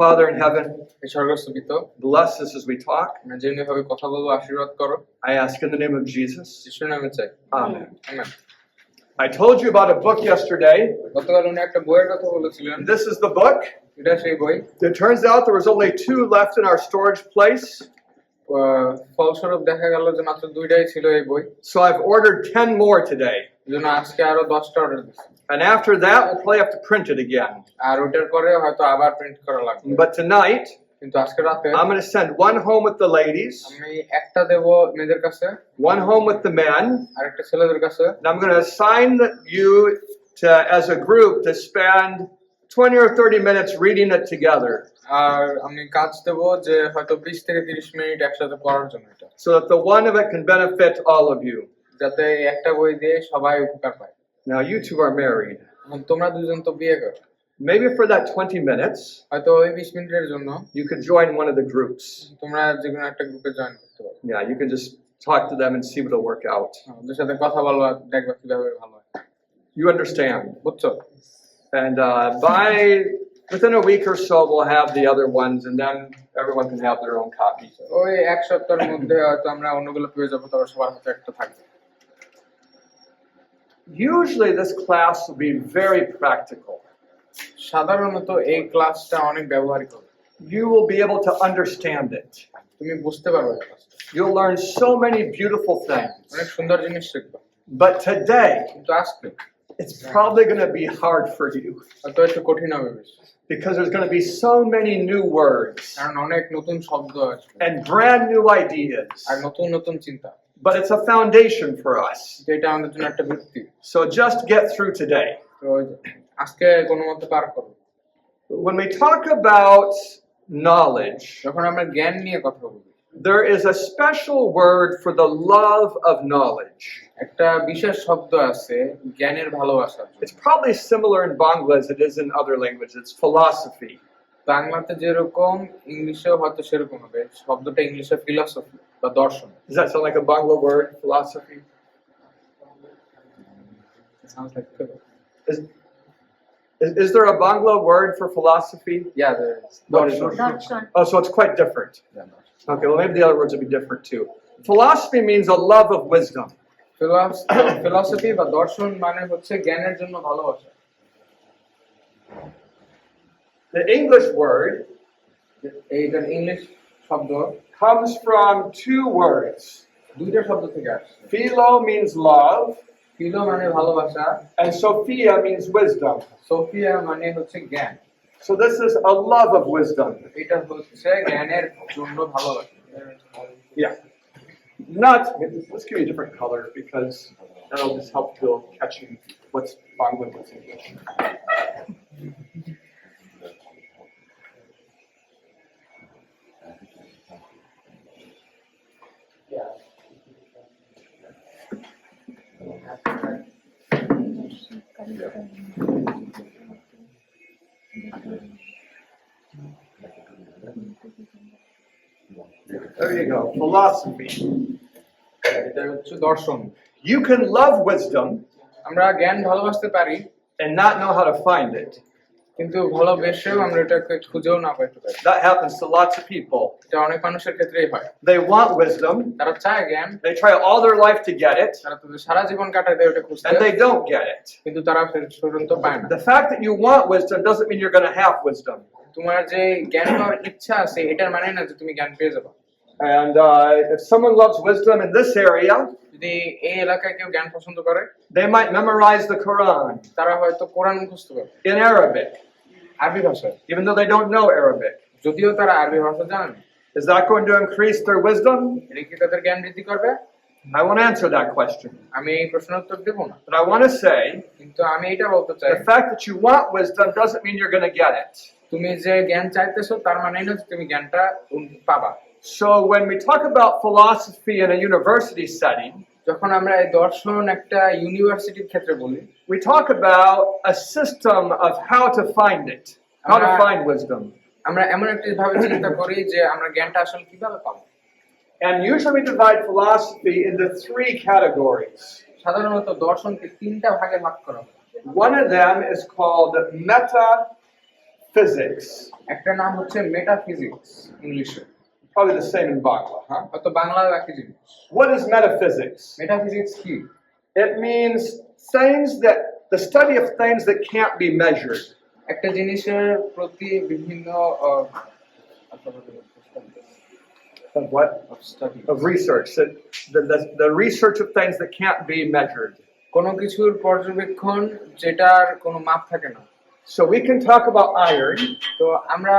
Father in heaven, এই স্বর্গস্থ পিতা, bless us as we talk. আমরা যেভাবে কথা বলবো আশীর্বাদ করো, I ask in the name of Jesus. যিশুর নামে চাই, Amen. Amen. I told you about a book yesterday. গতকাল উনি একটা বইয়ের কথা বলেছিলেন, This is the book. এটা সেই বই। It turns out there was only 2 left in our storage place. ফলস্বরূপ দেখা গেল যে মাত্র 2টাই ছিল এই বই। So I've ordered 10 more today. এজন্য আজকে আরো 10টা অর্ডার দিয়েছি। And after that, we'll probably have to print it again. আর ওটার পরে হয়তো আবার প্রিন্ট করা লাগবে। But tonight, কিন্তু আজকে রাতে I'm going to send one home with the ladies, আমি একটা দেব মেয়েদের কাছে, one home with the men, আর একটা ছেলেদের কাছে। and I'm going to assign you to, as a group, to spend 20 or 30 minutes reading it together, আর আমি কাজ দেব যে হয়তো 20 থেকে 30 মিনিট একসাথে পড়ার জন্য, এটা so that the one of it can benefit all of you. যাতে একটা বই দিয়ে সবাই উপকার পায়। Now, you two are married. তোমরা দুজন তো বিয়ে করো, Maybe for that 20 minutes, হয়তো ওই 20 মিনিটের জন্য you could join one of the groups. তোমরা যে কোনো একটা গ্রুপে জয়েন করতে পারো। Yeah, you can just talk to them and see what will work out. ওদের সাথে কথা বলবা, দেখবা কিভাবে ভালো হয়। You understand? বুঝছো? And within a week or so, we'll have the other ones, and then everyone can have their own copies. ওই এক সপ্তাহের মধ্যে হয়তো আমরা অন্যগুলো পেয়ে যাবো, তবে সবার হাতে একটা থাকবে। Usually, this class will be very practical. সাধারণত এই ক্লাসটা অনেক ব্যবহারিক হবে। You will be able to understand it. তুমি বুঝতে পারবে এই ক্লাসটা। You'll learn so many beautiful things. অনেক সুন্দর জিনিস শিখবে। But today, কিন্তু আজকে it's probably going to be hard for you হয়তো একটু কঠিন হবে বেশি, because there's going to be so many new words কারণ অনেক নতুন শব্দ আসবে and brand new ideas. আর নতুন নতুন চিন্তা। But it's a foundation for us. এটা আমাদের জন্য একটা ভিত্তি। So just get through today. তো আজকে কোনো মতে পার করো। When we talk about knowledge, যখন আমরা জ্ঞান নিয়ে কথা বলি, there is a special word for the love of knowledge. একটা বিশেষ শব্দ আছে জ্ঞানের ভালোবাসা। It's probably similar in Bangla as it is in other languages. It's philosophy. বাংলাতে যেরকম ইংলিশেও হয়তো সেরকম হবে। শব্দটা ইংলিশে ফিলসফি বা দর্শন। Does that sound like a Bangla word, philosophy? It sounds like Is there a Bangla word for philosophy? yeah, there is. Darshan. Oh, so it's quite different. Yeah, Okay, well maybe the other words would be different too. Philosophy means a love of wisdom. Philosophy বা দর্শন মানে হচ্ছে জ্ঞানের জন্য ভালোবাসা। The English word এইটার English শব্দ comes from 2 words. দুইটা শব্দ থেকে আসছে। Philo means love, ফিলো মানে ভালোবাসা, and Sophia means wisdom. Sophia মানে হচ্ছে জ্ঞান। So this is a love of wisdom. এটা হচ্ছে জ্ঞানের জন্য ভালোবাসা। Yeah. Let's give you a different color because that'll just help Bill catching what's Bangla and what's English. There you go. Philosophy. এটা হচ্ছে দর্শন। You can love wisdom আমরা জ্ঞান ভালোবাসতে পারি and not know how to find it. কিন্তু ভালোবেসেও আমরা এটাকে খুঁজেও না পেতে পারি। That happens to lots of people. এটা অনেক মানুষের ক্ষেত্রেই হয়। They want wisdom. তারা চায় জ্ঞান, They try all their life to get it, তারা তাদের সারা জীবন কাটায় দেয় ওটা খুঁজতে, and they don't get it. কিন্তু তারা পর্যন্ত পায় না। The fact that you want wisdom doesn't mean you're going to have wisdom. তোমার যে জ্ঞান পাওয়ার ইচ্ছা আছে এটার মানে না যে তুমি জ্ঞান পেয়ে যাবে। And if someone loves wisdom in this area, যদি এই এলাকায় কেউ জ্ঞান পছন্দ করে, they might memorize the Quran তারা হয়তো কোরআন মুখস্থ করে in Arabic, আরবি ভাষায়, even though they don't know Arabic. যদিও তারা আরবি ভাষা জানে না। Is that going to increase their wisdom? এটা কি তাদের জ্ঞান বৃদ্ধি করবে? I won't answer that question. আমি এই প্রশ্নের উত্তর দেব না, But I want to say, কিন্তু আমি এটা বলতে চাই, the fact that you want wisdom doesn't mean you're going to get it. তুমি যে জ্ঞান চাইতেছো তার মানে না যে তুমি জ্ঞানটা পাবা। So when we talk about philosophy in a university setting, যখন আমরা এই দর্শন একটা ইউনিভার্সিটির ক্ষেত্রে বলি, we talk about a system of how to find it, how to find wisdom. আমরা এমন একটা ভাবে চিন্তা করি যে আমরা জ্ঞানটা আসলে কিভাবে পাবো। And usually we divide philosophy into 3 categories. সাধারণত দর্শনকে 3টা ভাগে ভাগ করা হয়। One of them is called physics. একটা নাম হচ্ছে মেটাফিজিক্স ইংলিশে, Probably the same in Bangla, huh? হয়তো বাংলায় একই জিনিস। What is metaphysics? মেটাফিজিক্স কি? It means things that, the study of things that can't be measured. একটা জিনিসের প্রতি বিভিন্ন Of what? Study, Of research. The research of things that can't be measured. কোনো কিছুর পর্যবেক্ষণ যেটার কোনো মাপ থাকে না। So we can talk about iron, তো আমরা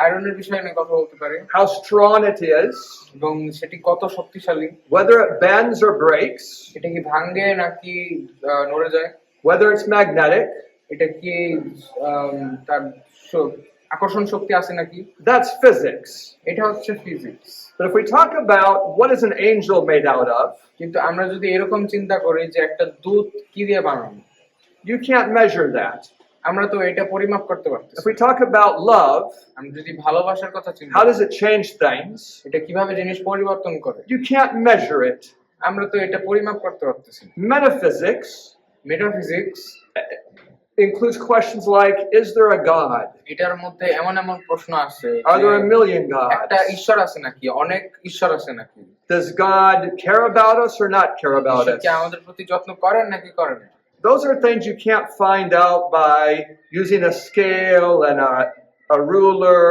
আয়রনের বিষয় নিয়ে কথা বলতে পারি, how strong it is, এবং সেটি কত শক্তিশালী, whether it bends or breaks, এটা কি ভাঙে নাকি নড়ে যায়, whether it's magnetic. এটা কি তার আকর্ষণ শক্তি আছে নাকি, That's physics. এটা হচ্ছে physics. But if we talk about what is an angel made out of, কিন্তু আমরা যদি এরকম চিন্তা করি যে একটা দুধ কি দিয়ে বানানো, you can't measure that. আমরা তো এটা পরিমাপ করতে পারতেছি। If we talk about love, আমরা যদি ভালোবাসার কথা চিন্তা how করি, does it change things? এটা কিভাবে জিনিস পরিবর্তন করে, You can't measure it. আমরা তো এটা পরিমাপ করতে পারতেছি না। Metaphysics metaphysics includes questions like, is there a God? এটার মধ্যে এমন এমন প্রশ্ন আছে Are there a যে million একটা gods? ঈশ্বর আছে নাকি, অনেক ঈশ্বর আছে নাকি, Does God care about us or not care about ঈশ্বর us? কি আমাদের প্রতি যত্ন করেন নাকি করেন না? Those are things you can't find out by using a scale and a ruler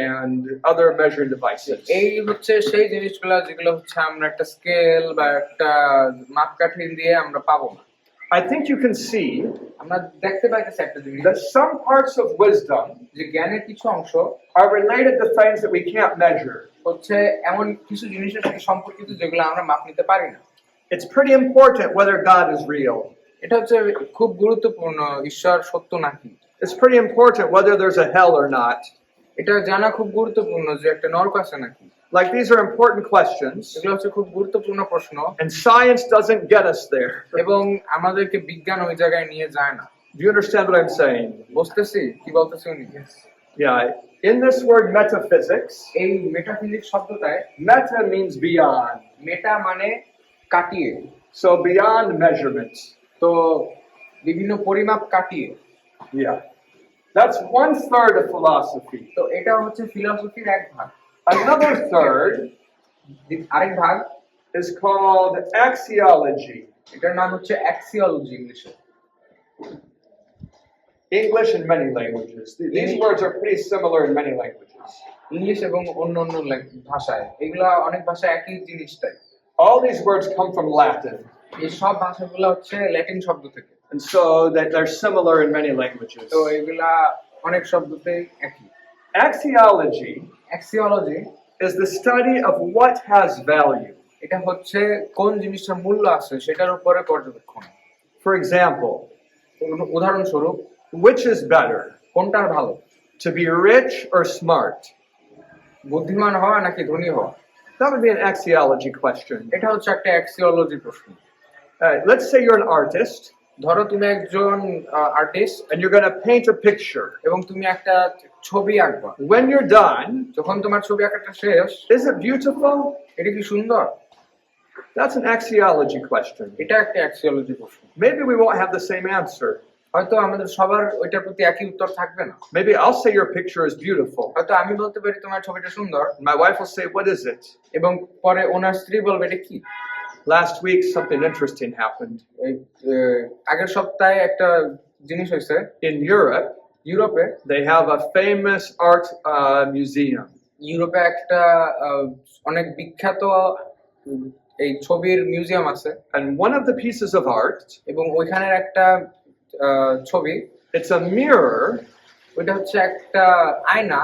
and other measuring devices. এই হচ্ছে সেই জিনিসগুলো যেগুলো হচ্ছে আমরা একটা স্কেল বা একটা মাপকাঠি দিয়ে আমরা পাবো না। I think you can see আমরা দেখতে পাইতেছি একটা জিনিস, that some parts of wisdom যে জ্ঞানের কিছু অংশ are related to things that we can't measure. হচ্ছে এমন কিছু জিনিসের সাথে সম্পর্কিত যেগুলো আমরা মাপ নিতে পারি না। It's pretty important whether God is real. এটা হচ্ছে খুব গুরুত্বপূর্ণ ঈশ্বর সত্য নাকি, It's pretty important whether there's a hell or not. এটা জানা খুব গুরুত্বপূর্ণ যে একটা নরক আছে নাকি। Like, these are important questions, এগুলো হচ্ছে খুব গুরুত্বপূর্ণ প্রশ্ন, and science doesn't get us there. এবং আমাদেরকে বিজ্ঞান ওই জায়গায় নিয়ে যায় না। Do you understand what I'm saying? বুঝতেছি কি বলতেছি উনি? Yeah. In this word metaphysics, এই মেটাফিজিক্স শব্দটায় meta means beyond. মেটা মানে কাটিয়ে, So beyond measurements. তো বিভিন্ন পরিমাপ কাটিয়ে। Yeah. That's 1/3 of philosophy. তো এটা হচ্ছে ফিলসফির এক ভাগ। Another third আরেক ভাগ is called axiology. এটার নাম হচ্ছে অ্যাক্সিওলজি ইংলিশে। English and many languages. These words are pretty similar in many languages. English এবং অন্য অন্য ভাষায়, এগুলা অনেক ভাষায় একই জিনিসটাই। All these words come from Latin, এই সব ভাষাগুলো হচ্ছে ল্যাটিন শব্দ থেকে, and so that they're similar in many languages. তো এগুলা অনেক শব্দতেই একই। Axiology অ্যাক্সিওলজি is the study of what has value. এটা হচ্ছে কোন জিনিসটার মূল্য আছে সেটার উপরে পর্যবেক্ষণ। For example, উদাহরণস্বরূপ, which is better, কোনটার ভালো, to be rich or smart? বুদ্ধিমান হওয়া নাকি ধনী হওয়া? That would be an axiology question. এটা হচ্ছে একটা অ্যাক্সিওলজি প্রশ্ন। Let's say you're an artist ধরো তুমি একজন artist and you're going to paint a picture. এবং তুমি একটা ছবি আঁকবা। When you're done, যখন তোমার ছবি আঁকাটা শেষ, is it beautiful? এটা কি সুন্দর? That's an axiology question. এটা একটা অ্যাক্সিওলজি প্রশ্ন। Maybe we won't have the same answer. হয়তো আমাদের সবার ওইটার প্রতি একই উত্তর থাকবে না। Maybe I'll say your picture is beautiful. হয়তো আমি বলতে পারি তোমার ছবিটা সুন্দর, My wife will say, what is it? এবং পরে ওনার স্ত্রী বলবে এটা কি। Last week, something interesting happened. এই আগের সপ্তাহে একটা জিনিস হয়েছে, In Europe, ইউরোপে they have a famous art museum. ইউরোপে একটা অনেক বিখ্যাত এই ছবির মিউজিয়াম আছে, And one of the pieces of art, এবং ওইখানের একটা ছবি, it's a mirror ওইটা হচ্ছে একটা আয়না,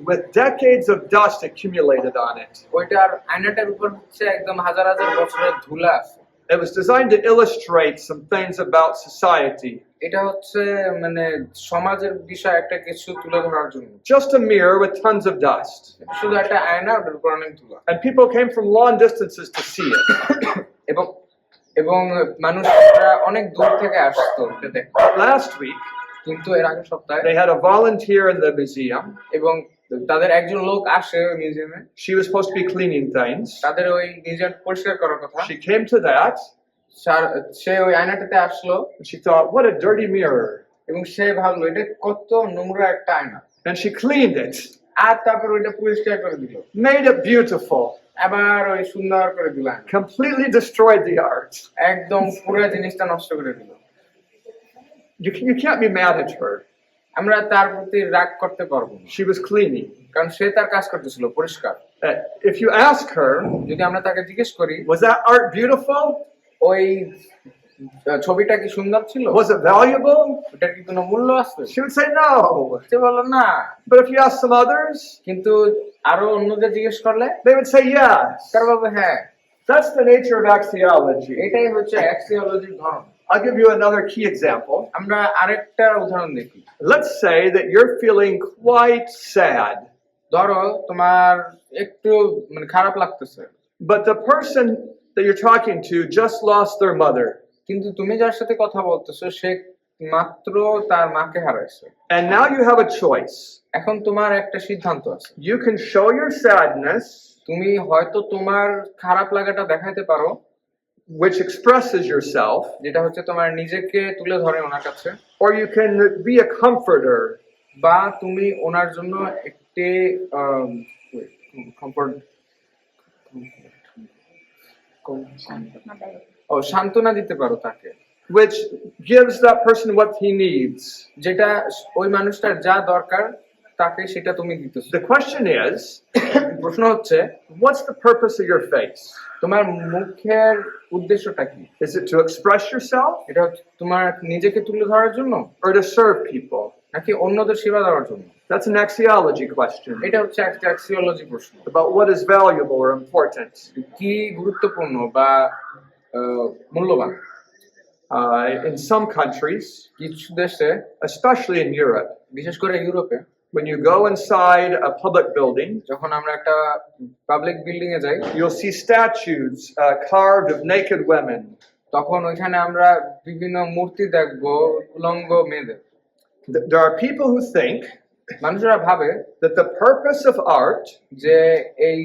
with decades of dust accumulated on it. ওইটার আয়নাটার উপর হচ্ছে একদম হাজার হাজার বছরের ধুলা আছে। It was designed to illustrate some things about society. এটা হচ্ছে মানে সমাজের বিষয় একটা কিছু তুলে ধরার জন্য। Just a mirror with tons of dust. শুধু একটা আয়না, ওটার উপর অনেক ধুলা, And people came from long distances to see it. এবং এবং মানুষরা অনেক দূর থেকে আসতো এটা দেখতে। Last week, কিন্তু এর আগের সপ্তাহে they had a volunteer in the museum. এবং তাদের একজন লোক আসে ওই মিউজিয়ামে, She was supposed to be cleaning things. তাদের ওই মিউজিয়াম পরিষ্কার করার কথা। She came to that, সে ওই আয়নাটাতে আসলো, and she thought, what a dirty mirror. এবং সে ভাবলো এটা কত নোংরা একটা আয়না, And she cleaned it, আর তারপর ওইটা পরিষ্কার করে দিল, made it beautiful, আবার ওই সুন্দর করে দিল আয়না। completely destroyed the art. একদম পুরো জিনিসটা নষ্ট করে দিল। You can't be mad at her. আমরা তার প্রতি রাগ করতে পারবো না, She was cleaning. কারণ সে তার কাজ করতেছিল পরিষ্কার। If you ask her, যদি আমরা তাকে জিজ্ঞেস করি was that art beautiful? ওই ছবিটা কি সুন্দর ছিল, Was it valuable? ওটার কি কোনো মূল্য আছে, She would say no. সে বললো না। But if you ask some others, কিন্তু আরো অন্যদের জিজ্ঞেস করলে they would say yes. তারা বলবে হ্যাঁ। That's the nature of axiology. এটাই হচ্ছে অ্যাক্সিওলজির ধরন। I'll give you another key example. আমরা আরেকটা উদাহরণ দেখি। Let's say that you're feeling quite sad, ধরো তোমার একটু মানে খারাপ লাগতেছে, but the person that you're talking to just lost their mother. কিন্তু তুমি যার সাথে কথা বলতেছো সে মাত্র তার মাকে হারাইছে। And now you have a choice. এখন তোমার একটা সিদ্ধান্ত আছে, You can show your sadness, তুমি হয়তো তোমার খারাপ লাগাটা দেখাইতে পারো, which expresses yourself, যেটা হচ্ছে তোমার নিজেকে তুলে ধরে ওনার কাছে, or you can be a comforter. বা তুমি ওনার জন্য একটি কমফোর্ট সান্ত্বনা দিতে পারো তাকে, Which gives that person what he needs. যেটা ওই মানুষটার যা দরকার তাকে সেটা তুমি দিতেছো। The question is, প্রশ্ন হচ্ছে what's the purpose of your face? তোমার মুখের উদ্দেশ্যটা কি? Is it to express yourself এটা তোমার নিজেকে তুলে ধরার জন্য, or to serve people? নাকি অন্যদের সেবা দেওয়ার জন্য? That's an axiology question এটা হচ্ছে একটা অ্যাক্সিওলজি প্রশ্ন, about what is valuable or important. কি গুরুত্বপূর্ণ বা মূল্যবান। In some countries, কিছু দেশে, especially in Europe, বিশেষ করে ইউরোপে, when you go inside a public building, যখন আমরা একটা পাবলিক বিল্ডিং এ যাই you'll see statues carved of naked women. তখন ওইখানে আমরা বিভিন্ন মূর্তি দেখবো উলঙ্গ মেয়েদের। There are people who think মানুষেরা ভাবে that the purpose of art, যে এই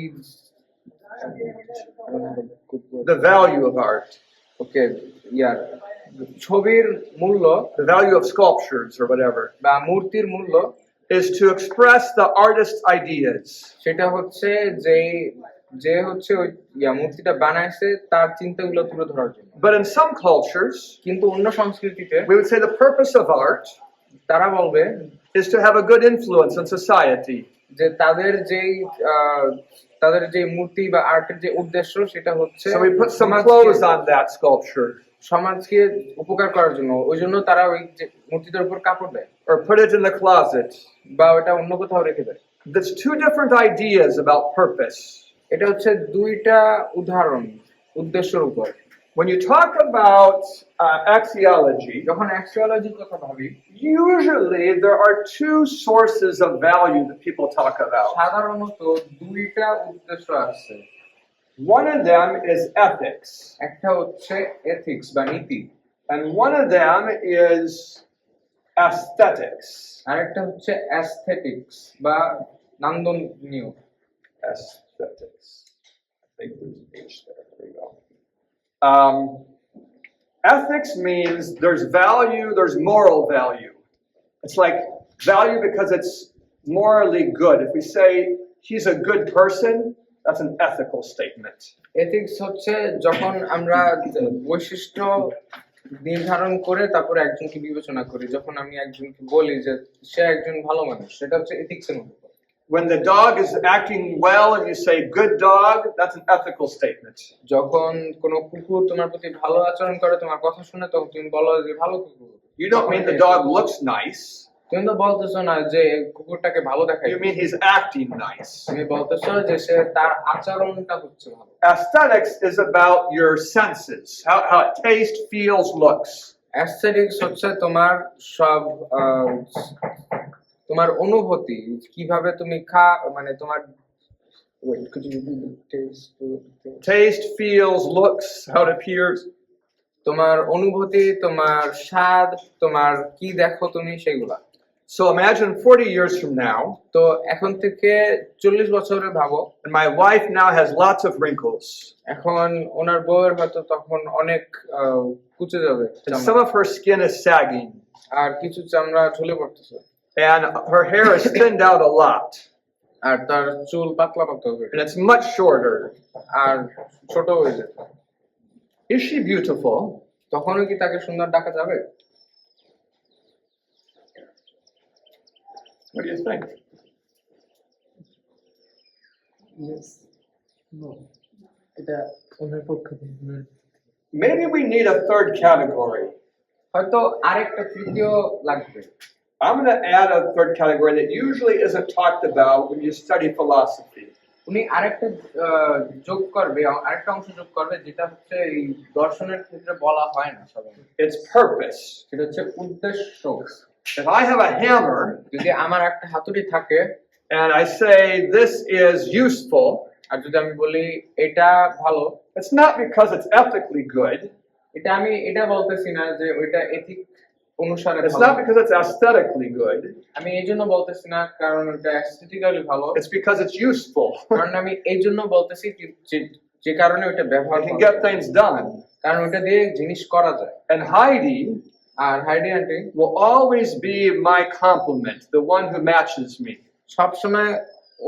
the value of art, ছবির মূল্য the value of sculptures or whatever, বা মূর্তির মূল্য is to express the artist's ideas. সেটা হচ্ছে যে হচ্ছে ওই মূর্তিটা বানাইছে তার চিন্তাগুলো তুলে ধরার জন্য। But in some cultures, কিন্তু অন্য সংস্কৃতিতে we would say the purpose of art তারা বলবে is to have a good influence on society. যে তাদের যে মূর্তি বা আর্টের যে উদ্দেশ্য সেটা হচ্ছে So we put some clothes on that sculpture, সমাজকে উপকার করার জন্য, ওই জন্য তারা ওই যে মূর্তিটার উপর কাপড় দেয় or put it in the closet. বা ওটা অন্য কোথাও রেখে দেয়। There's two different ideas about purpose. এটা হচ্ছে দুইটা উদাহরণ উদ্দেশ্যের উপর। When you talk about axiology, যখন অ্যাক্সিওলজির কথা ভাবি, usually there are two sources of value that people talk about. সাধারণত দুইটা উদ্দেশ্য আছে। One of them is ethics, একটা হচ্ছে এথিক্স বা নীতি, and one of them is aesthetics. আর একটা হচ্ছে অ্যাস্থেটিক্স বা নান্দনীয়। Aesthetics. I think there's an H there. There we go. Ethics means there's value, there's moral value. It's like value because it's morally good. If we say he's a good person, that's an ethical statement. Ethics হচ্ছে যখন আমরা বৈশিষ্ট্য নির্ধারণ করে তারপরে একজনকে বিবেচনা করি, যখন আমি একজনকে বলি যে সে একজন ভালো মানুষ, সেটা হচ্ছে এথিক্সের মধ্যে। When the dog is acting well and you say good dog, that's an ethical statement. যখন কোনো কুকুর তোমার প্রতি ভালো আচরণ করে, তোমার কথা শুনে, তখন তুমি বলো যে ভালো কুকুর। You don't mean the dog looks nice. তুমি তো বলতেছো না যে কুকুরটাকে ভালো দেখায়, You mean he's acting nice. তুমি বলতেছো যে সে তার আচরণটা হচ্ছে ভালো। Aesthetics is about your senses, how it tastes, feels, looks. Aesthetics হচ্ছে তোমার সব তোমার অনুভূতি, কিভাবে তুমি মানে তোমার Taste, feels, looks, how it appears. তোমার অনুভূতি, তোমার স্বাদ, তোমার কি দেখো তুমি, সেগুলা। So imagine 40 years from now, তো এখন থেকে 40 বছরে ভাবো, and my wife now has lots of wrinkles. এখন ওনার বউয়ের হয়তো তখন অনেক কুচে যাবে And চামড়া। some of her skin is sagging. আর কিছু চামড়া ঝুলে পড়তেছে, And her hair is thinned out a lot. আর তার চুল পাতলা পাতলা হয়ে And it's much shorter. আর ছোট হয়ে যায়। Is she beautiful? তখনও কি তাকে সুন্দর ডাকা যাবে? What do you think? Yes. No. এটা ওনার পক্ষ থেকে Maybe we need a third category. হয়তো আরেকটা তৃতীয় লাগবে। I'm going to add a third category that usually isn't talked about when you study philosophy. উনি আরেকটা যোগ করবে, আরেকটা অংশ যোগ করবে যেটা হচ্ছে এই দর্শনের ক্ষেত্রে বলা হয় না সাধারণত। It's purpose. সেটা হচ্ছে উদ্দেশ্য। If I have a hammer যদি আমার একটা হাতুড়ি থাকে and I say this is useful, আর যদি আমি বলি এটা ভালো, it's not because it's ethically good. এটা আমি এটা বলতেছি না যে ওইটা এথিক অনুসারে It's ভালো। not because it's aesthetically good. আমি এই জন্য বলতেছি না কারণ ওটা অ্যাস্থেটিক্যালি ভালো, It's because it's useful. কারণ আমি এই জন্য বলতেছি যে কারণে ওটা ব্যবহার You can করা get যায়। things done. কারণ ওটা দিয়ে জিনিস করা যায়। And Heidi আর Heidi aunty will always be my complement, the one who matches me. সবসময়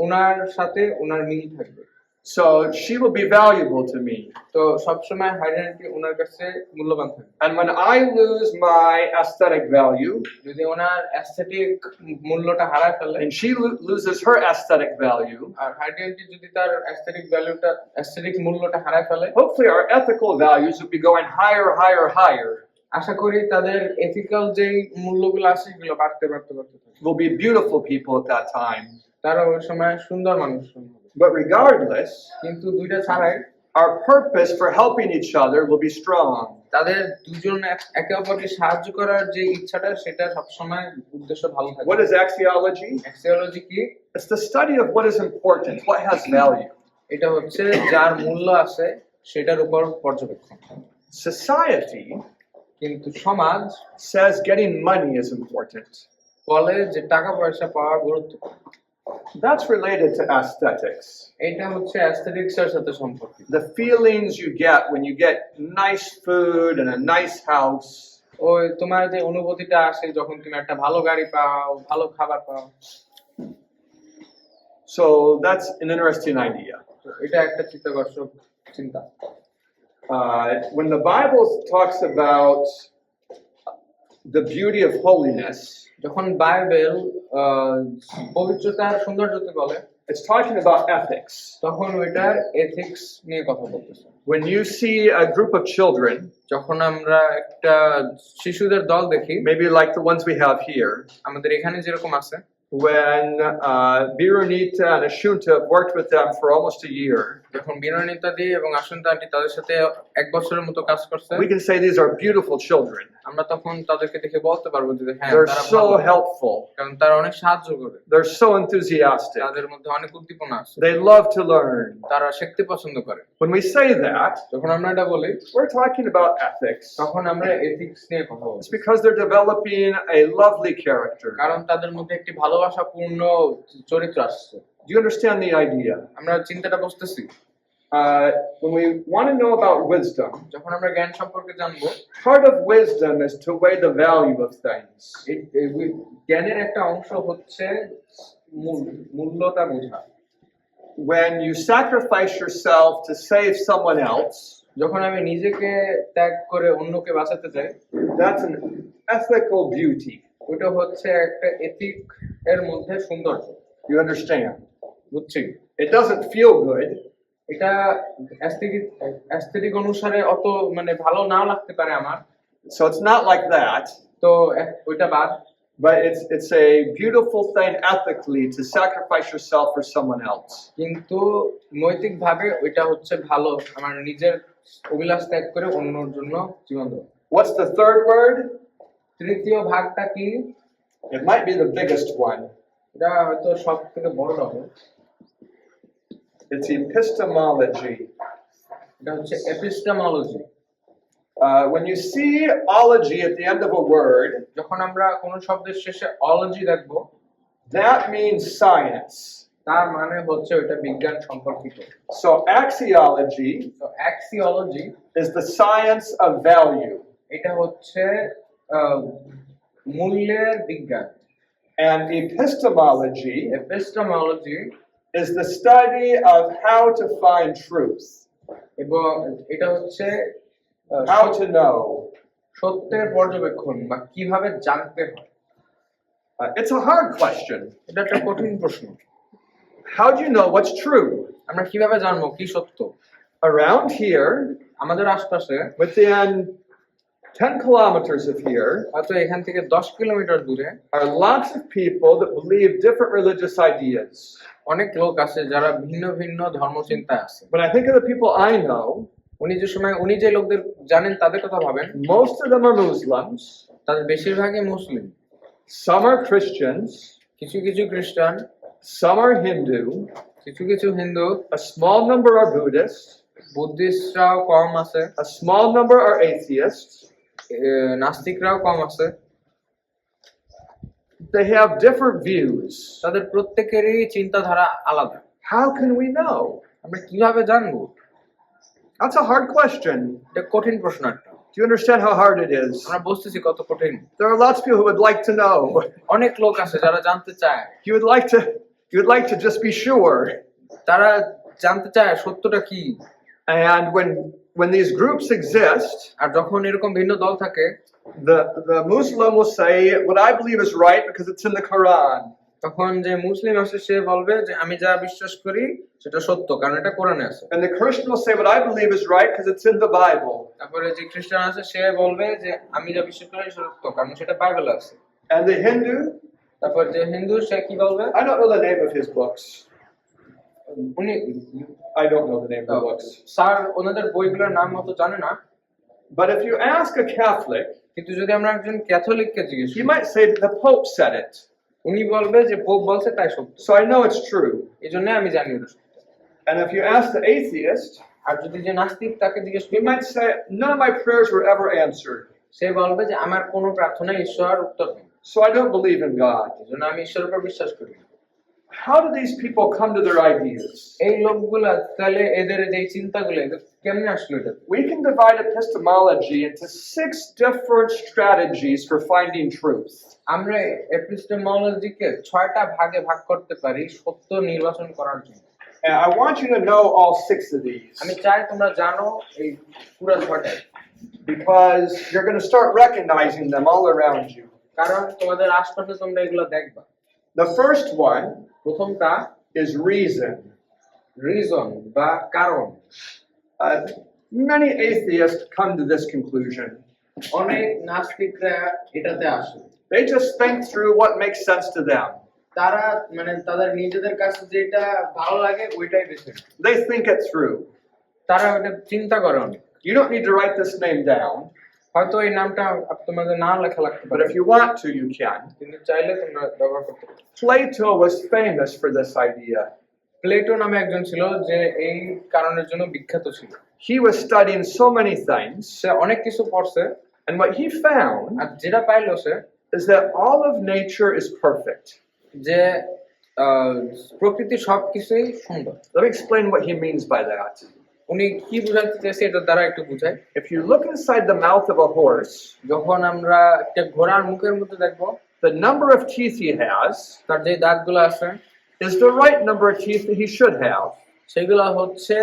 ওনার সাথে ওনার মিল থাকবে। So she will be valuable to me. তো সবসময় হাইডি আন্টি ওনার কাছে মূল্যবান থাকবে। And when I lose my aesthetic value, যদি ওনার অ্যাস্থেটিক মূল্যটা হারায় ফেলে and she loses her aesthetic value, R Heidi aunty যদি তার অ্যাস্থেটিক মূল্যটা হারায় ফেলে, hopefully our ethical values will be going higher, higher, higher. আশা করি তাদের এথিক্যাল যে মূল্যগুলো আছে সেগুলো বাড়তে থাকবে। We'll be beautiful people at that time. তারা ওই সময় সুন্দর মানুষ হবে। But regardless, কিন্তু দুইটা ছাড়াই our purpose for helping each other will be strong. তাদের দুজন একে অপরকে সাহায্য করার যে ইচ্ছাটা সেটা সবসময় উদ্দেশ্য ভালো থাকে। What is axiology? অ্যাক্সিওলজি কি? It's the study of what is important, what has value. এটা হচ্ছে যার মূল্য আছে সেটার উপর পর্যবেক্ষণ। Society কিন্তু সমাজ says getting money is important. বলে যে টাকা পয়সা পাওয়া গুরুত্বপূর্ণ। That's related to aesthetics. এটা হচ্ছে অ্যাস্থেটিক্স এর সাথে সম্পর্কিত। The feelings you get when you get nice food and a nice house. ওই তোমার যে অনুভূতিটা আসে যখন তুমি একটা ভালো গাড়ি পাও, ভালো খাবার পাও। So that's an interesting idea. তো এটা একটা চিত্তাকর্ষক চিন্তা। When the Bible talks about the beauty of holiness, যখন বাইবেল পবিত্রতার সৌন্দর্যকে বলে, it's talking about ethics. তখন ওইটার এথিক্স নিয়ে কথা বলতেছে। When you see a group of children, যখন আমরা একটা শিশুদের দল দেখি, maybe like the ones we have here, আমাদের এখানে যেরকম আছে, when Birunita and Ashunta have worked with them for almost a year, যখন বিনয়নিতা দি এবং আশুন্তা আন্টি তাদের সাথে 1 বছরের মতো কাজ করছে, we can say these are beautiful children. আমরা তখন তাদেরকে দেখে বলতে পারবো যে হ্যাঁ They're তারা so ভালো, helpful. কারণ তারা অনেক সাহায্য করে, They're so enthusiastic. তাদের মধ্যে অনেক উদ্দীপনা আছে, They love to learn. তারা শিখতে পছন্দ করে। When we say that, যখন আমরা এটা বলি we're talking about ethics. তখন আমরা এথিক্স নিয়ে কথা বলি, It's because they're developing a lovely character. কারণ তাদের মধ্যে একটি ভালোবাসাপূর্ণ চরিত্র আসছে। Do you understand the idea? আমরা চিন্তাটা বুঝতেছি। When we want to know about wisdom, যখন আমরা জ্ঞান সম্পর্কে জানবো, part of wisdom is to weigh the value of things. জ্ঞানের একটা অংশ হচ্ছে মূল্যটা বোঝা। When you sacrifice yourself to save someone else, যখন আমি নিজেকে ত্যাগ করে অন্যকে বাঁচাতে চাই, that's an ethical beauty. ওটা হচ্ছে একটা এথিক এর মধ্যে সৌন্দর্য। You understand? বুঝছি? It doesn't feel good, এটা অ্যাস্থেটিক অনুসারে অত মানে ভালো নাও লাগতে পারে আমার, so it's not like that. তো ওইটা বাদ, But it's a beautiful thing ethically to sacrifice yourself for someone else. কিন্তু নৈতিকভাবে ওইটা হচ্ছে ভালো আমার নিজের অভিলাষ ত্যাগ করে অন্যর জন্য জীবন দেওয়া। What's the third word? তৃতীয় ভাগটা কি? It might be the biggest one. এটা হয়তো সব থেকে বড় হবে। It's epistemology. এটা হচ্ছে epistemology. When you see ology at the end of a word, যখন আমরা কোনো শব্দের শেষে অলজি দেখবো, that means science. তার মানে হচ্ছে ওটা বিজ্ঞান সম্পর্কিত। So axiology তো অ্যাক্সিওলজি is the science of value, এটা হচ্ছে মূল্যের বিজ্ঞান। and epistemology epistemology is the study of how to find truth, এবং এটা হচ্ছে how to know. সত্যের পর্যবেক্ষণ বা কিভাবে জানতে হয়। It's a hard question. এটা একটা কঠিন প্রশ্ন। How do you know what's true? আমরা কিভাবে জানবো কি সত্য? Around here, আমাদের আশপাশে within 10 kilometers of here, হয়তো এখান থেকে 10 কিলোমিটার দূরে are lots of people that believe different religious ideas. অনেক লোক আছে যারা ভিন্ন ভিন্ন ধর্মচিন্তায় আছে। When I think of the people I know, উনি যে লোকদের জানেন তাদের কথা ভাবেন, most of them are Muslims, তাদের বেশিরভাগই মুসলিম, some are Christians, কিছু কিছু খ্রিস্টান, some are Hindu, কিছু কিছু Hindu, a small number are Buddhists, বুদ্ধিস্টরাও কম আছে, a small number are atheists. নাস্তিকরাও কম আছে। They have different views. তাদের প্রত্যেকেরই চিন্তাধারা আলাদা। How can we know? আমরা কিভাবে জানবো? That's a hard question. এটা কঠিন প্রশ্ন একটা। Do you understand how hard it is? আমরা বুঝতেছি কত কঠিন। There are lots of people who would like to know. অনেক লোক আছে যারা জানতে চায়, You would like to just be sure. তারা জানতে চায় সত্যটা কি। And when these groups exist, আর যখন এরকম ভিন্ন দল থাকে, the Muslim will say, what I believe is right because it's in the Quran. তখন যে মুসলিম আছে সে বলবে যে আমি যা বিশ্বাস করি সেটা সত্য কারণ এটা কোরআনে আছে। And the Christian will say, what I believe is right because it's in the Bible. তারপরে যে খ্রিস্টান আছে সে বলবে যে আমি যা বিশ্বাস করি সেটা সত্য কারণ সেটা বাইবেলে আছে। And the Hindu, তারপর যে হিন্দু সে কি বলবে? I don't know the name of his books. উনি I don't know the name of the books. Sir ওনাদের বইগুলোর নাম মতো জানে না, But if you ask a Catholic, কিন্তু যদি আমরা একজন ক্যাথলিককে জিজ্ঞেস he করি, might say that the Pope said it. উনি বলবে যে পোপ বলছে তাই সত্য, So I know it's true. এই জন্য আমি জানি ওটা সত্য। And if you ask the atheist, আর যদি যে নাস্তিক তাকে জিজ্ঞেস he করি, might say, none of my prayers were ever answered. সে বলবে যে আমার কোনো প্রার্থনায় ঈশ্বর উত্তর দেন, So I don't believe in God. এই জন্য আমি ঈশ্বরের উপর বিশ্বাস করি না। How do these people come to their ideas? এই লোকগুলা তাহলে এদের যে চিন্তাগুলো এদের কেমনে আসলো এটা? We can divide epistemology into 6 different strategies for finding truth. আমরা এপিস্টেমোলজিকে 6টা ভাগে ভাগ করতে পারি সত্য নির্বাচন করার জন্য। And I want you to know all 6 of these আমি চাই তোমরা জানো এই পুরো 6টাই, because you're going to start recognizing them all around you. কারণ তোমাদের আশপাশে তোমরা এগুলো দেখবা। The first one প্রথমটা is reason. রিজন বা কারণ। Uh, many atheists come to this conclusion. অনেক নাস্তিকরা এটাতে আসে, They just think through what makes sense to them. তারা মানে তাদের নিজেদের কাছে যেটা ভালো লাগে ওইটাই বেছে নেয়। They think it through. তারা ওটা চিন্তা করে অনেক। You don't need to write this name down, হয়তো এই নামটা তোমাদের না লেখা লাগতে but পারে, if you want to, you can. কিন্তু চাইলে তোমরা ব্যবহার করতে পারো। Plato was famous for this idea. Plato নামে একজন ছিল যে এই কারণের জন্য বিখ্যাত ছিল। He was studying so many things, সে অনেক কিছু পড়ছে, and what he found আর যেটা পাইলো সে is that all of nature is perfect. যে প্রকৃতি সবকিছুই সুন্দর। Let me explain what he means by that. উনি কি বুঝাতে চাইছে এটার দ্বারা একটু বুঝাই। If you look inside the mouth of a horse, যখন আমরা একটা ঘোড়ার মুখের মধ্যে দেখবো the number of teeth he has তার যে দাঁতগুলো আছে is the right number of teeth that he should have. সেগুলো হচ্ছে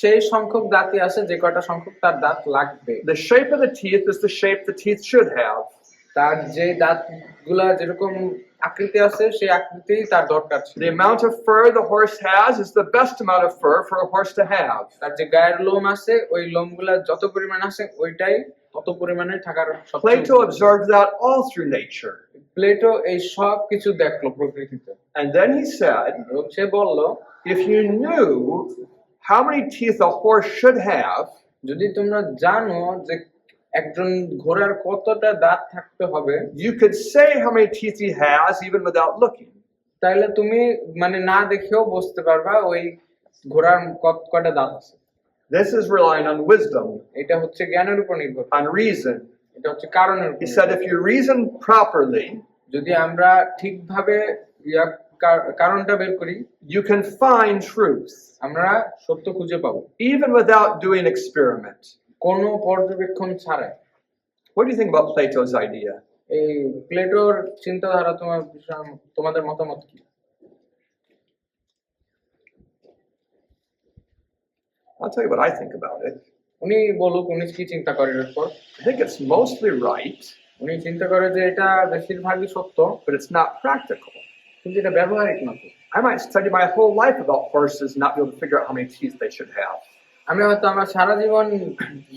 সেই সংখ্যক দাঁতই আছে যে কয়টা সংখ্যক তার দাঁত লাগবে। The shape of the teeth is the shape the teeth should have. তার যে দাঁতগুলা যেরকম আকৃতি আছে সেই আকৃতি তার দরকার ছিল। The amount of fur the horse has is the best amount of fur for a horse to have. তার যে গায়ের লোম আছে ওই লোমগুলা যত পরিমাণ আছে ওইটাই তত পরিমাণে থাকার সবচেয়ে Plato observed that all through nature. Plato এই সব কিছু দেখলো প্রকৃতিতে, And then he said, এবং সে বলল if you knew how many teeth a horse should have, যদি তোমরা জানো যে একজন ঘোড়ার কতটা দাঁত থাকতে হবে, you could say how many teeth he has even without looking. তাহলে তুমি মানে না দেখেও বুঝতে পারবা ওই ঘোড়ার কয়টা দাঁত আছে। This is relying on wisdom, এটা হচ্ছে জ্ঞানের উপর নির্ভর করে, on reason. এটা হচ্ছে কারণের উপর He নির্ভর said, করে। if you reason properly, যদি আমরা ঠিকভাবে কারণটা বের করি, you can find truth, আমরা সত্য খুঁজে পাবো, even without doing experiment. কোনো পর্যবেক্ষণ ছাড়াই। What do you think about Plato's idea? এই প্লেটোর চিন্তাধারা তোমাদের মতামত কি? I'll tell you what I think about it. উনি বলুক উনি কি চিন্তা করেন এর উপর। I think it's mostly right, উনি চিন্তা করে যে এটা বেশিরভাগই সত্য, but it's not practical. কিন্তু এটা ব্যবহারিক নয়। I might study my whole life about horses and not be able to figure out how many teeth they should have. আমি হয়তো আমার সারা জীবন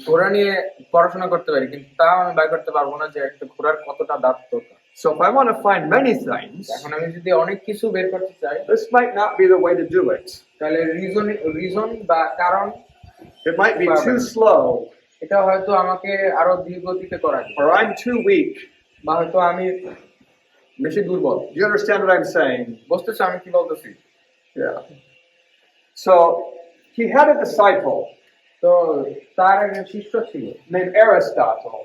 ঘোড়া নিয়ে পড়াশোনা করতে পারি, কিন্তু তাও আমি বাইর করতে পারবো না যে একটা ঘোড়ার কতটা দাঁত দরকার। So if I want to find many things, এখন আমি যদি অনেক কিছু বের করতে চাই, this might not be the way to do it. তাহলে রিজন বা কারণ It might be too slow, এটা হয়তো আমাকে আরো ধীর গতিতে করা যায়, or I'm too weak. বা হয়তো আমি বেশি দুর্বল। Do you understand what I'm saying? বুঝতেছো আমি কি বলতেছি? Yeah. So he had a disciple তো তার একজন শিষ্য ছিল, named Aristotle.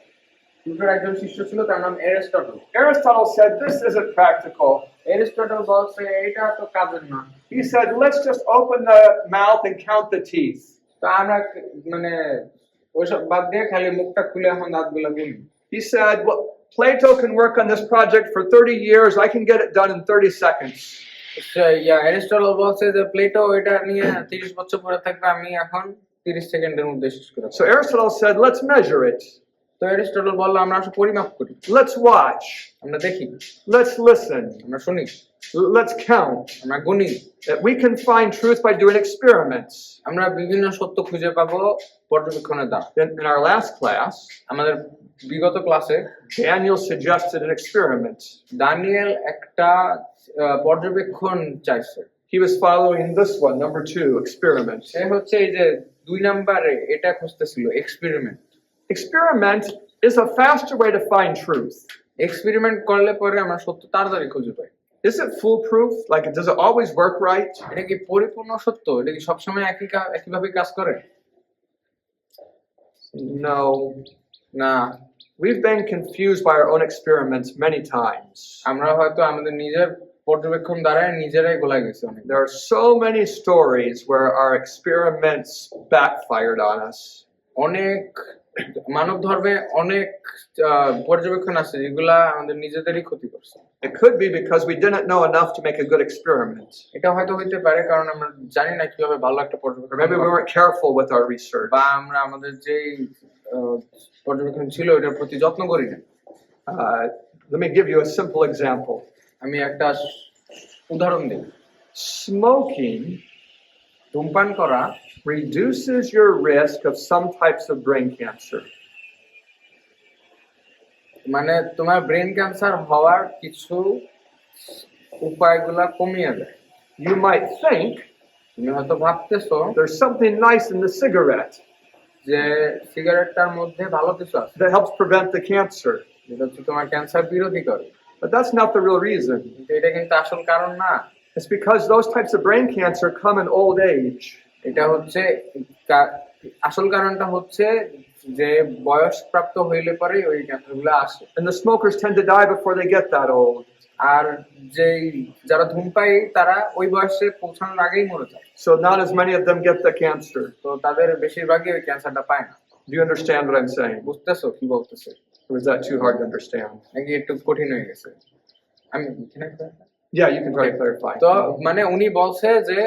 প্লুটোর একজন শিষ্য ছিল, তার নাম Aristotle. Aristotle said, this isn't practical. Aristotle বলছে এটা তো কাজের না। He said, let's just open the mouth and count the teeth. তো আমরা মানে ওইসব বাদ দিয়ে খালি মুখটা খুলে এখন দাঁতগুলো গুনি। He said, well, Plato can work on this project for 30 years. I can get it done in 30 seconds. Aristotle বলছে যে প্লেটো এটা নিয়ে 30 বছর পরে থাকবে, আমি এখন 30 সেকেন্ডের মধ্যে শেষ করে দেব। So Aristotle said, let's measure it. তো এরিস্টটল বলল আমরা আসলে পরিমাপ করি, Let's watch. আমরা দেখি, Let's listen. আমরা শুনি, Let's count. আমরা গুনি। That we can find truth by doing experiments. আমরা বিভিন্ন সত্য খুঁজে পাবো পর্যবেক্ষণের দ্বারা। In our last class, আমাদের বিগত ক্লাসে Daniel suggested an experiment. Daniel একটা পর্যবেক্ষণ চাইছে। He was following this one, number 2, experiment. সে হচ্ছে এই যে 2 নম্বরে এটা খুঁজতেছিল, experiment. Experiment is a faster way to find truth. Experiment করলে পরে আমরা সত্য তাড়াতাড়ি খুঁজে পাই। Is it foolproof? Like, does it always work right? এটা কি পরিপূর্ণ সত্য? এটা কি সবসময় একইভাবে কাজ করে? No. না। We've been confused by our own experiments many times. আমরা হয়তো আমাদের নিজের পর্যবেক্ষণ দ্বারা নিজেরাই গোলাই গেছি অনেক। There are so many stories where our experiments backfired on us. অনেক মানব ধর্মে অনেক পর্যবেক্ষণ আছে যেগুলা আমাদের নিজেদেরই ক্ষতি করছে। It could be because we didn't know enough to make a good experiment. এটা হয়তো হইতে পারে কারণ আমরা জানি না কিভাবে ভালো একটা Or পর্যবেক্ষণ maybe we weren't careful with our research. বা আমরা আমাদের যে পর্যবেক্ষণ ছিল এটার প্রতি যত্ন করি না। Let me give you a simple example. আমি একটা উদাহরণ দিই। Smoking ধূমপান করা reduces your risk of some types of brain cancer. মানে তোমার ব্রেন ক্যান্সার হওয়ার কিছু উপায়গুলা কমিয়ে দেয়। You might think তুমি হয়তো ভাবতেছো there's something nice in the cigarette যে সিগারেটটার মধ্যে ভালো কিছু আছে that helps prevent the cancer. যেটা হচ্ছে তোমার ক্যান্সার বিরোধী করে, But that's not the real reason. কিন্তু এটা কিন্তু আসল কারণ না। It's because those types of brain cancer come in old age. এটা হচ্ছে আসল কারণটা হচ্ছে যে বয়সপ্রাপ্ত হইলে পরে ওই ক্যান্সারগুলো আসে। And the smokers tend to die before they get that old. আর যেই যারা ধূমপায়ী তারা ওই বয়সে পৌঁছানোর আগেই মরে যায়। So not as many of them get the cancer. তো তাদের বেশিরভাগই ওই ক্যান্সারটা পায় না। Do you understand what I'm saying? বুঝতেছো কি বলতেছে? Or is that too hard to understand? নাকি একটু কঠিন হয়ে গেছে? আমি Yeah, you can try to clarify. তো মানে উনি বলছে যে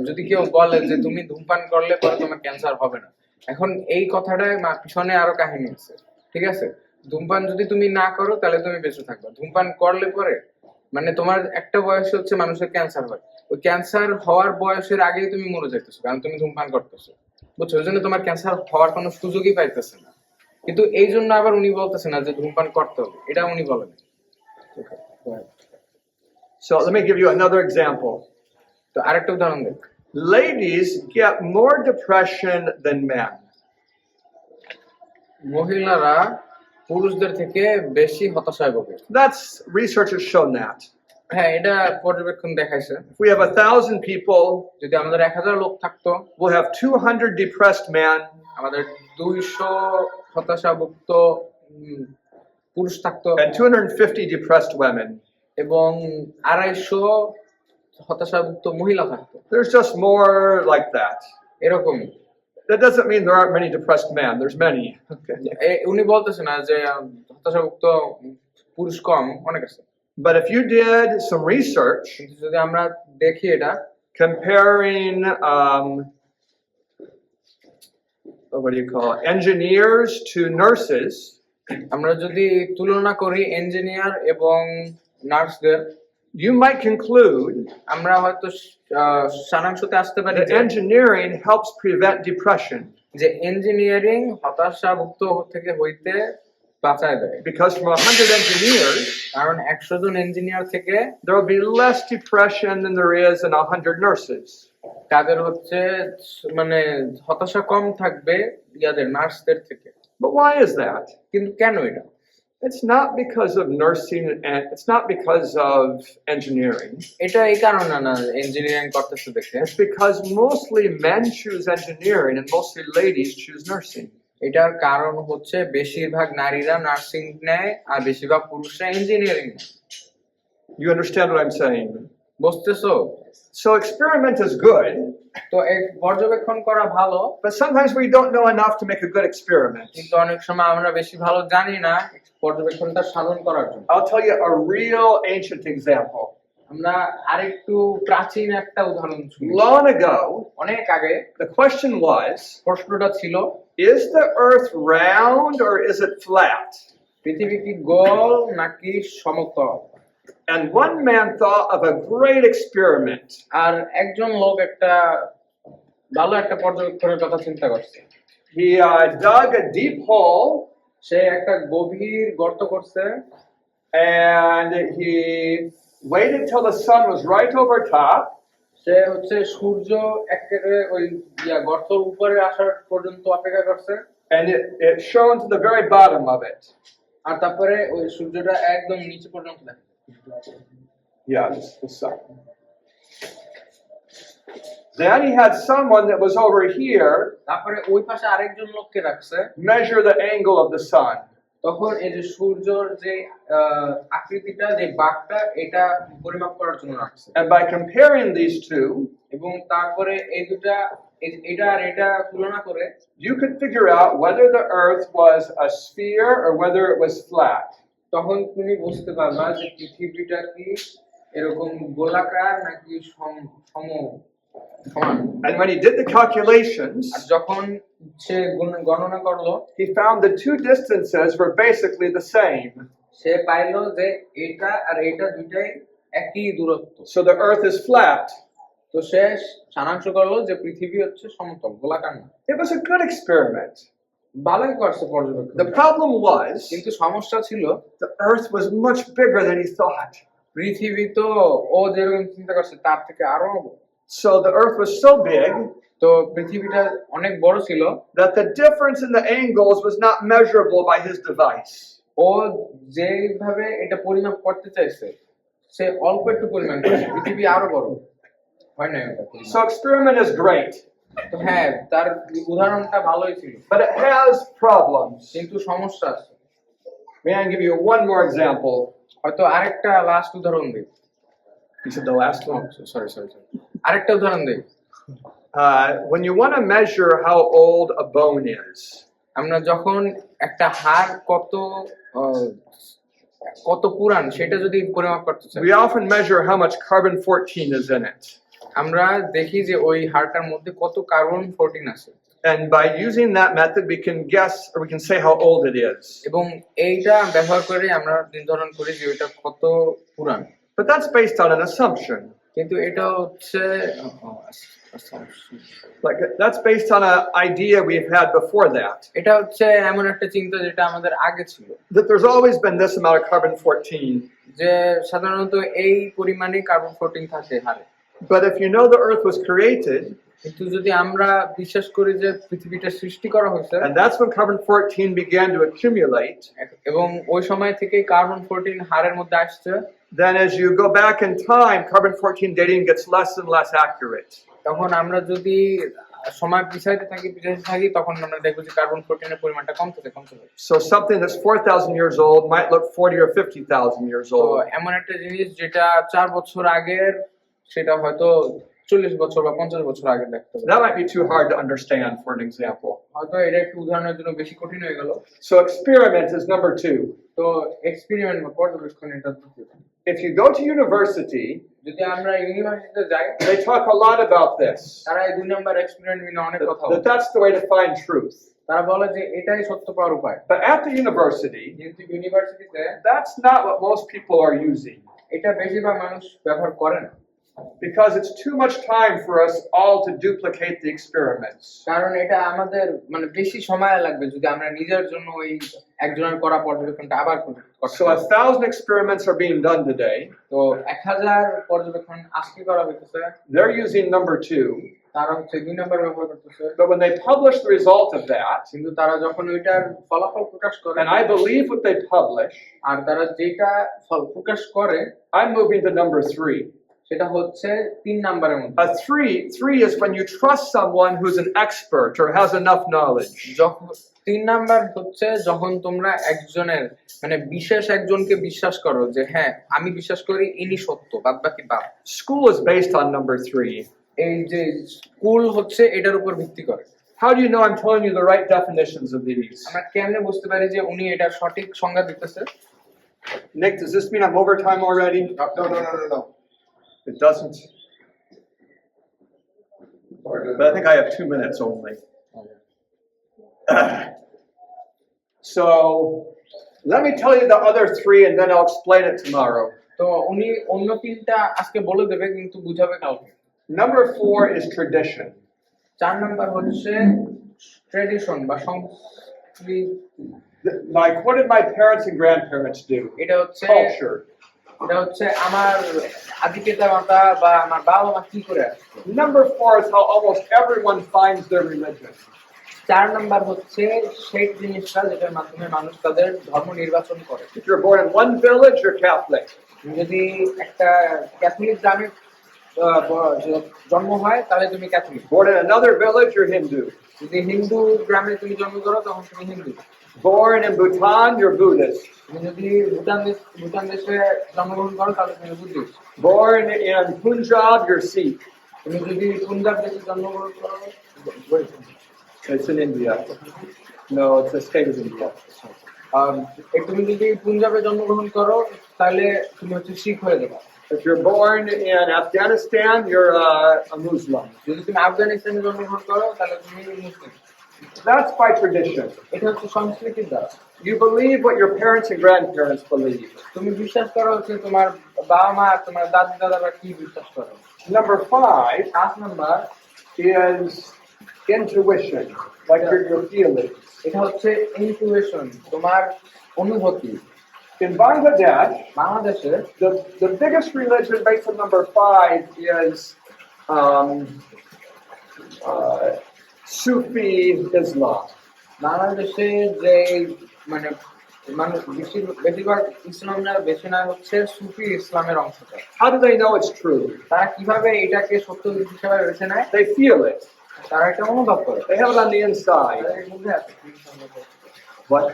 যদি কেউ বলে যে তুমি ধূমপান করলে পরে তোমার ক্যান্সার হবে না, এখন এই কথাটায় পিছনে আরো কাহিনী আছে, ঠিক আছে? ধূমপান যদি তুমি না করো তাহলে তুমি বেঁচে থাকবে, ধূমপান করলে পরে মানে তোমার একটা বয়স হচ্ছে মানুষের ক্যান্সার হয়, ওই ক্যান্সার হওয়ার বয়সের আগেই তুমি মরে যাইতেছো কারণ তুমি ধূমপান করতেছো, বুঝছো? ওই জন্য তোমার ক্যান্সার হওয়ার কোনো সুযোগই পাইতেছে না। কিন্তু এই জন্য আবার উনি বলতেছে না যে ধূমপান করতে হবে, এটা উনি বলেন। So let me give you another example. তো আরেকটা উদাহরণ দেখ। Ladies get more depression than men. মহিলারা পুরুষদের থেকে বেশি হতাশায় ভোগে। That's research has shown that. হ্যাঁ, এটা পর্যবেক্ষণ দেখাইছে। If we have 1,000 people, যদি আমাদের 1000 লোক থাকতো, we'll have 200 depressed men আমাদের 200 হতাশাভুক্ত পুরুষ থাকতো and 250 depressed women. এবং 250 হতাশাভুক্ত মহিলা থাকতো। There's just more like that. এরকমই। That doesn't mean there aren't many depressed men. There's many. Okay. উনি বলতেছে না যে হতাশাভুক্ত পুরুষ কম, অনেক আছে। But if you did some research কিন্তু যদি আমরা দেখি এটা comparing, what do you call it, engineers to nurses, আমরা যদি তুলনা করি ইঞ্জিনিয়ার এবং নার্সদের, you might conclude আমরা হয়তো সারাংশতে আসতে পারি that যে engineering helps prevent depression engineering হতাশাভুক্ত থেকে হইতে বাঁচায় দেয়। because from 100 engineers, কারণ 100 জন ইঞ্জিনিয়ার থেকে there will be less depression than there is in 100 nurses. তাদের হচ্ছে মানে হতাশা কম থাকবে ইয়াদের নার্সদের থেকে। But why is that? কিন্তু কেন এটা? It's not because of nursing and it's not because of engineering. এটা এই কারণে না ইঞ্জিনিয়ারিং করতেছে দেখে, It's because mostly men choose engineering and mostly ladies choose nursing. এটার কারণ হচ্ছে বেশিরভাগ নারীরা নার্সিং নেয় আর বেশিরভাগ পুরুষরা ইঞ্জিনিয়ারিং নেয়। You understand what I'm saying? বুঝতেছো? So experiment is good, তো এই পর্যবেক্ষণ করা ভালো, but sometimes we don't know enough to make a good experiment. কিন্তু অনেক সময় আমরা বেশি ভালো জানি না পর্যবেক্ষণটা সাধন করার জন্য। I'll tell you a real ancient example. আমরা আরেকটু প্রাচীন একটা উদাহরণ শুনি। Long ago, অনেক আগে the question was, প্রশ্নটা ছিল, is the earth round or is it flat? পৃথিবী কি গোল নাকি সমতল? And one man thought of a great experiment. আর একজন লোক একটা ভালো একটা পর্যবেক্ষণের কথা চিন্তা করছে। He dug a deep hole সে একটা গভীর গর্ত করছে and he waited till the sun was right over top. সে হচ্ছে সূর্য একেবারে ওই গর্তের উপরে আসার পর্যন্ত অপেক্ষা করছে And it shone to the very bottom of it. আর তারপরে ওই সূর্যটা একদম নিচে পর্যন্ত দেখে। Yeah, the sun. Then he had someone that was over here তারপরে ওই পাশে আরেকজন লোককে রাখছে, measure the angle of the sun. তখন এই যে সূর্যর যে আকৃতিটা, যে বাঁকটা, এটা পরিমাপ করার জন্য রাখছে। And by comparing these two, এবং তারপরে এই দুটা এটা আর এটা তুলনা করে you could figure out whether the earth was a sphere or whether it was flat. তখন তুমি বুঝতে পারবা যে পৃথিবীটা কি এরকম গোলাকার নাকি সমান। And when he did the calculations, আর যখন সে গণনা করলো, he found the two distances were basically the same. সে পাইলো যে এটা আর এটা দুইটাই একই দূরত্ব। So the earth is flat. তো সে সারাংশ করলো যে পৃথিবী হচ্ছে সমতল, গোলাকার না। It was a good experiment. ভালোই করছে পর্যবেক্ষণ। The problem was কিন্তু সমস্যা ছিল the earth was much bigger than he thought. পৃথিবী তো ও যেরকম চিন্তা করছে তার থেকে আরো। So the earth was so big তো পৃথিবীটা অনেক বড় ছিল that the difference in the angles was not measurable by his device. ও যেভাবে এটা পরিমাপ করতে চাইছে সে অল্প একটু পরিমাণ করছে, পৃথিবী আরো বড় হয় না এটা পরিমাপ। So experiment is great, তো হ্যাঁ, তার উদাহরণটা ভালোই ছিল, but it has problems. কিন্তু সমস্যা আছে। May I give you one more example? হয়তো আরেকটা লাস্ট উদাহরণ দিই। You said the last one? Sorry আরেকটা উদাহরণ দিই। When you want to measure how old a bone is, আমরা যখন একটা হাড় কত পুরান সেটা যদি পরিমাপ করতে চাই, we often measure how much carbon-14 is in it. আমরা দেখি যে ওই হাড়টার মধ্যে কত কার্বন 14 আছে। And by using that method, we can guess or we can say how old it is. এবং এইটা ব্যবহার করে আমরা নির্ধারণ করি যে ওইটা কত পুরান। But that's based on an assumption. কিন্তু এটা হচ্ছে Like that's based on an idea we've had before that. এটা হচ্ছে এমন একটা চিন্তা যেটা আমাদের আগে ছিল, That there's always been this amount of carbon-14. যে সাধারণত এই পরিমাণে কার্বন 14 থাকে হাড়ে। But if you know the earth was created, কিন্তু যদি আমরা বিশ্বাস করি যে পৃথিবীটা সৃষ্টি করা হয়েছে and that's when carbon-14 began to accumulate, এবং ওই সময় থেকে কার্বন-14 হাড়ের মধ্যে আসছে, then as you go back in time, carbon-14 dating gets less and less accurate. তখন আমরা যদি সময় পিছাইতে থাকি তখন আমরা দেখবো যে কার্বন-14 এর পরিমাণটা কমতে থাকে। So something that's 4,000 years old might look 40 or 50,000 years তো old. এমন একটা জিনিস যেটা 4 বছর আগের সেটা হয়তো 40 বছর বা 50 বছর আগে দেখতে হবে। That might be too hard to understand for an example. হয়তো এটা একটু উদাহরণের জন্য বেশি কঠিন হয়ে গেল। So experiment is number 2. তো এক্সপেরিমেন্ট বা পর্যবেক্ষণ এটা দ্বিতীয়। If you go to university, যদি আমরা ইউনিভার্সিটিতে যাই they talk a lot about this. তারা এই 2 নাম্বার এক্সপেরিমেন্ট নিয়ে অনেক কথা That বলে। that's the way to find truth. তারা বলে যে এটাই সত্য পাওয়ার উপায়। But at the university, কিন্তু ইউনিভার্সিটিতে that's not what most people are using. এটা বেশিরভাগ মানুষ ব্যবহার করে না, Because it's too much time for us all to duplicate the experiments. কারণ এটা আমাদের মানে বেশি সময় লাগবে যদি আমরা নিজের জন্য ওই একজনের করা পর্যবেক্ষণটা আবার করতে। So 1,000 experiments are being done today. তো 1000 পর্যবেক্ষণ আজকে করা হইতেছে, They're using number 2. তারা হচ্ছে 2 নাম্বার ব্যবহার করতেছে। But when they publish the result of that, কিন্তু তারা যখন ওইটার ফলাফল প্রকাশ করে and I believe what they publish, আর তারা যেটা ফল প্রকাশ করে I'm moving to number 3. সেটা হচ্ছে 3 নাম্বারের মধ্যে। A three is when you trust someone who's an expert or has enough knowledge. যখন 3 নাম্বার হচ্ছে যখন তোমরা একজনের মানে বিশেষ একজনকে বিশ্বাস করো যে হ্যাঁ আমি বিশ্বাস করি ইনি সত্য, বাদ বাকি বাদ। School is based on number 3. এই যে স্কুল হচ্ছে এটার উপর ভিত্তি করে। How do you know I'm telling you the right definitions of these? আমরা কেমনে বুঝতে পারি যে উনি এটার সঠিক সংজ্ঞা দিতেছে? Nick, does this mean I'm over time already? No. It doesn't. But I think I have 2 minutes only. So let me tell you the other 3 and then I'll explain it tomorrow. তো উনি অন্য 3টা আজকে বলে দেবে কিন্তু বুঝাবে কালকে। Number 4 is tradition. 4 নাম্বার হচ্ছে ট্র্যাডিশন বা সংস্কৃতি। Like, what did my parents and grandparents do? এটা হচ্ছে Culture. এটা হচ্ছে আমার আদিপিতা মাতা বা আমার বাবা মা কি করে আসছে। Number 4 is how almost everyone finds their religion. 4 number হচ্ছে সেই জিনিসটা যেটার মাধ্যমে মানুষ তাদের ধর্ম নির্বাচন করে। If you're born in one village, you're Catholic. যদি একটা ক্যাথলিক গ্রামে জন্ম হয় তাহলে তুমি Catholic, Born in another village, you're Hindu. যদি হিন্দু গ্রামে তুমি জন্ম করো তখন তুমি Hindu, Born in Bhutan, you're Buddhist. তুমি যদি ভুটান দেশে জন্মগ্রহণ করো তাহলে তুমি Buddhist, Born in Punjab, you're Sikh. তুমি যদি পঞ্জাব দেশে জন্মগ্রহণ করো It's in India. No, it's a state of India. তুমি যদি পঞ্জাবে জন্মগ্রহণ করো তাহলে তুমি হচ্ছে শিখ হয়ে যাবে। If you're born in Afghanistan, you're a Muslim. যদি তুমি আফগানিস্তানে জন্মগ্রহণ করো তাহলে তুমি মুসলিম। That's by tradition. এটা হচ্ছে সংস্কৃতির দ্বারা। You believe what your parents and grandparents believe. তুমি বিশ্বাস করো হচ্ছে তোমার বাবা মা আর তোমার দাদি দাদারা কি বিশ্বাস করো। Number 5 5 number is intuition, like your feelings. এটা হচ্ছে ইনটিউশন, তোমার অনুভূতি। In Bangladesh, বাংলাদেশে the biggest religion based on number 5 is Sufi Islam. বাংলাদেশে যে মানে মানুষ বেশিরভাগ ইসলামরা বেছে নেয় হচ্ছে সুফি ইসলামের অংশটা। How do they know it's true? তারা কিভাবে এটাকে সত্য হিসেবে বেছে নেয়? They feel it. তারা এটা অনুভব করে, They have it on the inside. তাদের মধ্যে আছে। What?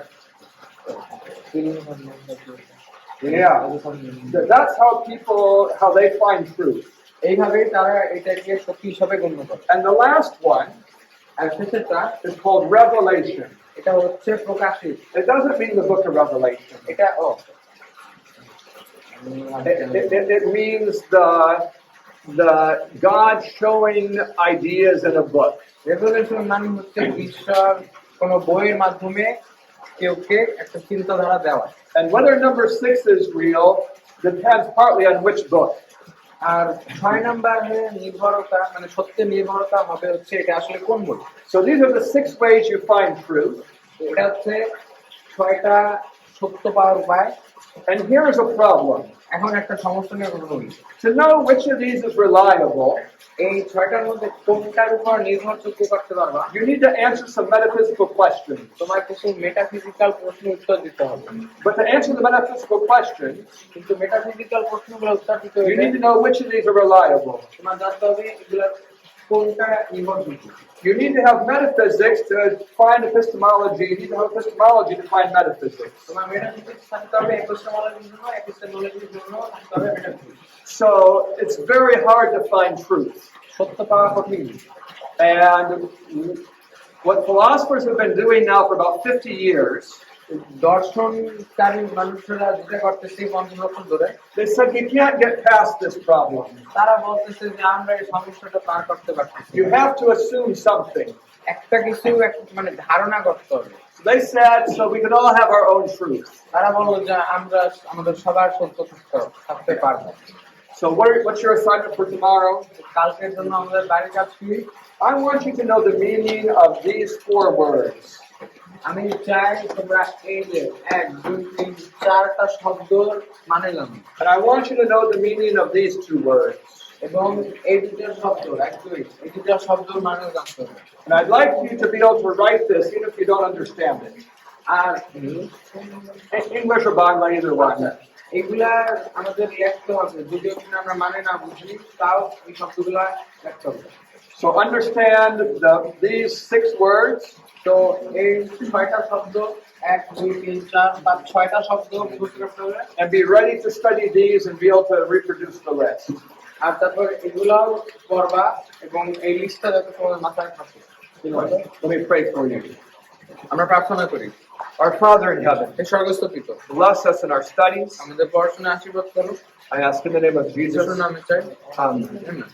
Yeah. That's how they find truth. এইভাবেই তারা এটাকে সত্যি হিসাবে গণ্য করে। And the last one R শেষেরটা is called revelation. এটা হচ্ছে প্রকাশিত। It doesn't mean the book of Revelation. এটা It means the God showing ideas in a book. Revelation মানে হচ্ছে ঈশ্বর কোন বইয়ের মাধ্যমে কেউকে একটা চিন্তাধারা দেওয়া। And whether number 6 is real depends partly on which book. আর 6 নম্বরে নির্ভরতা মানে সত্যের নির্ভরতা হবে হচ্ছে এটা আসলে কোন বই। So these are the 6 ways you find truth. এটা হচ্ছে 6টা সত্য পাওয়ার উপায়। And here is a problem. এখন একটা সমস্যা নিয়ে কথা বলি। To know which of these is reliable, এই ছয়টার মধ্যে কোনটার উপর নির্ভরযোগ্য করতে পারবা, you need to answer some metaphysical questions. তোমার কিছু মেটাফিজিক্যাল প্রশ্নের উত্তর দিতে হবে। But to answer the metaphysical questions, কিন্তু মেটাফিজিক্যাল প্রশ্নগুলো উত্তর দিতে you হলে need to know which of these are reliable. তোমার জানতে হবে এগুলা কোনটা নির্ভরযোগ্য। You need to have metaphysics to find epistemology. You need to have epistemology to find metaphysics. তোমার মেটাফিজিক্স থাকতে হবে এপিস্টেমোলজির জন্য, এপিস্টেমোলজির জন্য থাকতে হবে metaphysics. So it's very hard to find truth. সত্য পাওয়া কঠিন। And what philosophers have been doing now for about 50 years, দর্শনকারী মানুষরা যেটা করতেছে 50 বছর ধরে, they said you can't get past this problem. তারা বলতেছে যে আমরা এই সমস্যাটা পার করতে পারতেছি। You have to assume something. একটা কিছু মানে ধারণা করতে হবে। So they said, so we can all have our own truth. তারা বলল যে আমরা আমাদের সবার সত্য থাকতে পারবো। So what's your assignment for tomorrow? কালকের জন্য আমাদের বাড়ির কাজ কি? I want you to know the meaning of these 4 words. আমি চাই তোমরা এই যে 1 2 3 4টা শব্দর মানে জানো, And I want you to know the meaning of these 2 words. এবং এই দুটো শব্দ 1 2 এই দুটো শব্দর মানে জানতে হবে। And I'd like you to be able to write this even if you don't understand it. R English or Bangla, either one. এগুলা আমাদের লিখতে হবে, যদিও কিনা আমরা মানে না বুঝি, তাও এই শব্দগুলা লিখতে হবে। So understand these 6 words. তো এই 6টা শব্দ 1 2 3 4 5 6টা শব্দ বুঝতে করতে হবে, And be ready to study these and be able to reproduce the list. আর তারপর এগুলাও পড়বা এবং এই লিস্টটা যাতে তোমার মাথায় থাকে। Let me pray for you. আমরা প্রার্থনা করি। Our Father in heaven, হে স্বর্গস্থ পিতা, bless us in our studies. আমাদের পড়াশোনায় আশীর্বাদ করো, I ask in the name of Jesus. যিশুর নামে চাই, Amen. আমেন।